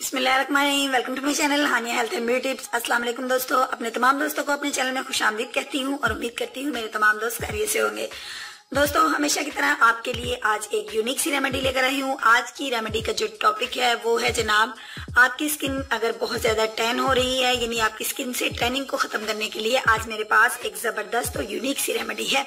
बिस्मिल्लाहिर्रहमानिर्रहीम। Welcome to my channel Hania health and beauty tips. अस्सलाम वालेकुम दोस्तों, अपने तमाम दोस्तों को अपने चैनल में खुशामदीद कहती हूँ और उम्मीद करती हूँ मेरे तमाम दोस्त खैरियत से होंगे। दोस्तों, हमेशा की तरह आपके लिए आज एक यूनिक सी रेमेडी लेकर आई हूँ। आज की रेमेडी का जो टॉपिक है वो है जनाब, आपकी स्किन अगर बहुत ज्यादा टैन हो रही है, यानी आपकी स्किन से टैनिंग को खत्म करने के लिए आज मेरे पास एक जबरदस्त और यूनिक सी रेमेडी है।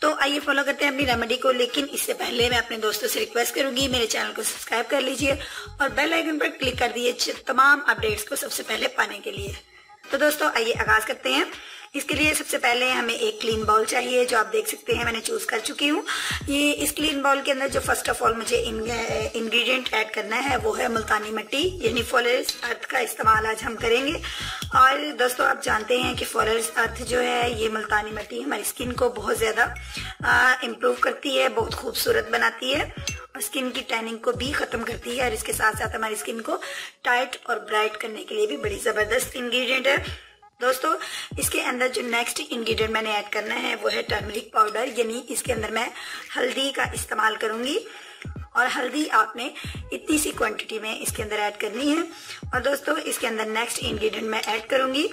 तो आइए फॉलो करते हैं अपनी रेमेडी को। लेकिन इससे पहले मैं अपने दोस्तों से रिक्वेस्ट करूंगी, मेरे चैनल को सब्सक्राइब कर लीजिए और बेल आइकन पर क्लिक कर दीजिए तमाम अपडेट्स को सबसे पहले पाने के लिए। तो दोस्तों आइए आगाज करते हैं। इसके लिए सबसे पहले हमें एक क्लीन बाउल चाहिए, जो आप देख सकते हैं मैंने चूज कर चुकी हूँ। ये इस क्लीन बाउल के अंदर जो फर्स्ट ऑफ ऑल मुझे इंग्रेडिएंट ऐड करना है वो है मुल्तानी मिट्टी, यानी फॉरेस्ट अर्थ का इस्तेमाल आज हम करेंगे। और दोस्तों, आप जानते हैं कि फॉरेस्ट अर्थ जो है, ये मुल्तानी मिट्टी हमारी स्किन को बहुत ज्यादा इम्प्रूव करती है, बहुत खूबसूरत बनाती है और स्किन की टैनिंग को भी खत्म करती है। और इसके साथ साथ हमारी स्किन को टाइट और ब्राइट करने के लिए भी बड़ी जबरदस्त इंग्रेडिएंट है। दोस्तों, इसके अंदर जो नेक्स्ट इंग्रेडिएंट मैंने ऐड करना है वो है टर्मरिक पाउडर, यानी इसके अंदर मैं हल्दी का इस्तेमाल करूंगी। और हल्दी आपने इतनी सी क्वांटिटी में इसके अंदर ऐड करनी है। और दोस्तों, इसके अंदर नेक्स्ट इंग्रेडिएंट मैं ऐड करूंगी,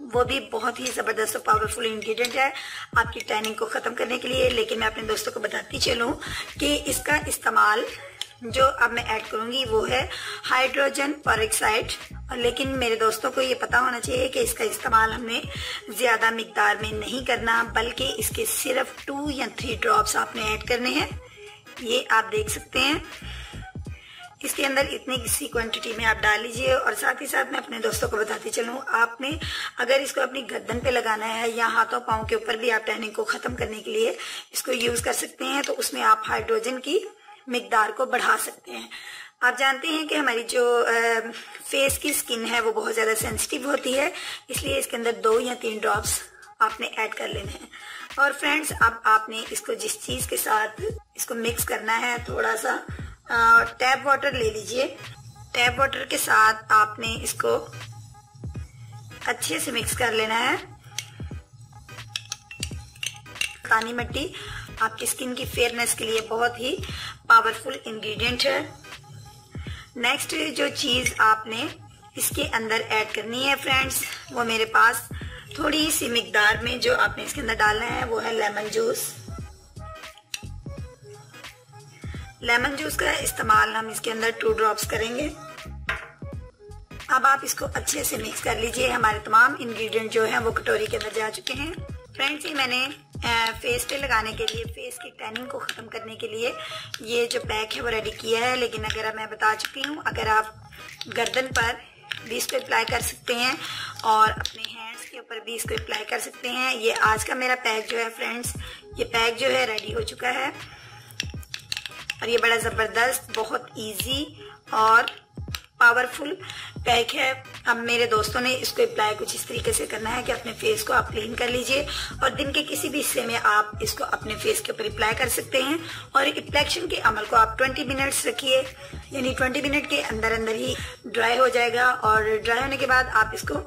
वो भी बहुत ही जबरदस्त और पावरफुल इंग्रेडिएंट है आपकी टैनिंग को खत्म करने के लिए। लेकिन मैं अपने दोस्तों को बताती चलूं कि इसका इस्तेमाल जो अब मैं ऐड करूंगी वो है हाइड्रोजन पेरोक्साइड। लेकिन मेरे दोस्तों को ये पता होना चाहिए कि इसका इस्तेमाल हमने ज्यादा मिकदार में नहीं करना, बल्कि इसके सिर्फ 2 या 3 ड्रॉप्स आपने ऐड करने हैं। ये आप देख सकते हैं, इसके अंदर इतनी सी क्वांटिटी में आप डाल लीजिए। और साथ ही साथ मैं अपने दोस्तों को बताती चलूं, आपने अगर इसको अपनी गर्दन पे लगाना है या हाथों पांव के ऊपर भी आप टैनिंग को खत्म करने के लिए इसको यूज कर सकते हैं, तो उसमें आप हाइड्रोजन की मिकदार को बढ़ा सकते हैं। आप जानते हैं कि हमारी जो फेस की स्किन है वो बहुत ज्यादा सेंसिटिव होती है, इसलिए इसके अंदर 2 या 3 ड्रॉप्स आपने ऐड कर लेने हैं। और फ्रेंड्स, अब आपने इसको जिस चीज के साथ इसको मिक्स करना है, थोड़ा सा टैप वाटर ले लीजिए। टैप वाटर के साथ आपने इसको अच्छे से मिक्स कर लेना है। काली मिट्टी आपकी स्किन की फेयरनेस के लिए बहुत ही पावरफुल इंग्रेडिएंट है। नेक्स्ट जो चीज आपने इसके अंदर ऐड करनी है फ्रेंड्स, वो मेरे पास थोड़ी सी मिकदार में जो आपने इसके अंदर डालना है वो है लेमन जूस। लेमन जूस का इस्तेमाल हम इसके अंदर 2 ड्रॉप्स करेंगे। अब आप इसको अच्छे से मिक्स कर लीजिए। हमारे तमाम इंग्रेडिएंट जो है वो कटोरी के अंदर जा चुके हैं। फ्रेंड्स, ये मैंने फेस पे लगाने के लिए, फेस की टैनिंग को खत्म करने के लिए ये जो पैक है वो रेडी किया है। लेकिन अगर मैं बता चुकी हूँ, अगर आप गर्दन पर भी इसको अप्लाई कर सकते हैं और अपने हैंड्स के ऊपर भी इसको अप्लाई कर सकते हैं। ये आज का मेरा पैक जो है फ्रेंड्स, ये पैक जो है रेडी हो चुका है और ये बड़ा जबरदस्त, बहुत इजी और पावरफुल पैक है। अब मेरे दोस्तों ने इसको अप्लाई कुछ इस तरीके से करना है कि अपने फेस को आप क्लीन कर लीजिए और दिन के किसी भी हिस्से में आप इसको अपने फेस के ऊपर अप्लाई कर सकते हैं। और एप्लीकेशन के अमल को आप 20 मिनट्स रखिए, यानी 20 मिनट के अंदर अंदर ही ड्राई हो जाएगा। और ड्राई होने के बाद आप इसको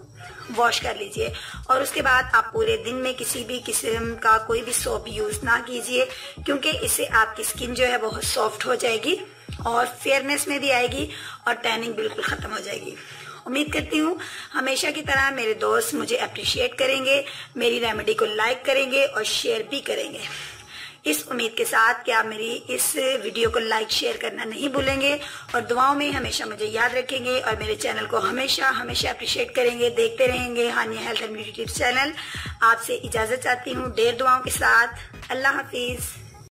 वॉश कर लीजिए। और उसके बाद आप पूरे दिन में किसी भी किस्म का कोई भी सोप यूज ना कीजिए, क्योंकि इससे आपकी स्किन जो है बहुत सॉफ्ट हो जाएगी और फेयरनेस में भी आएगी और टैनिंग बिल्कुल खत्म हो जाएगी। उम्मीद करती हूँ हमेशा की तरह मेरे दोस्त मुझे अप्रिशिएट करेंगे, मेरी रेमेडी को लाइक करेंगे और शेयर भी करेंगे। इस उम्मीद के साथ कि आप मेरी इस वीडियो को लाइक शेयर करना नहीं भूलेंगे और दुआओं में हमेशा मुझे याद रखेंगे और मेरे चैनल को हमेशा हमेशा अप्रिशिएट करेंगे, देखते रहेंगे Hania health and beauty tips channel. आपसे इजाजत चाहती हूँ ढेर दुआओं के साथ। अल्लाह हाफिज।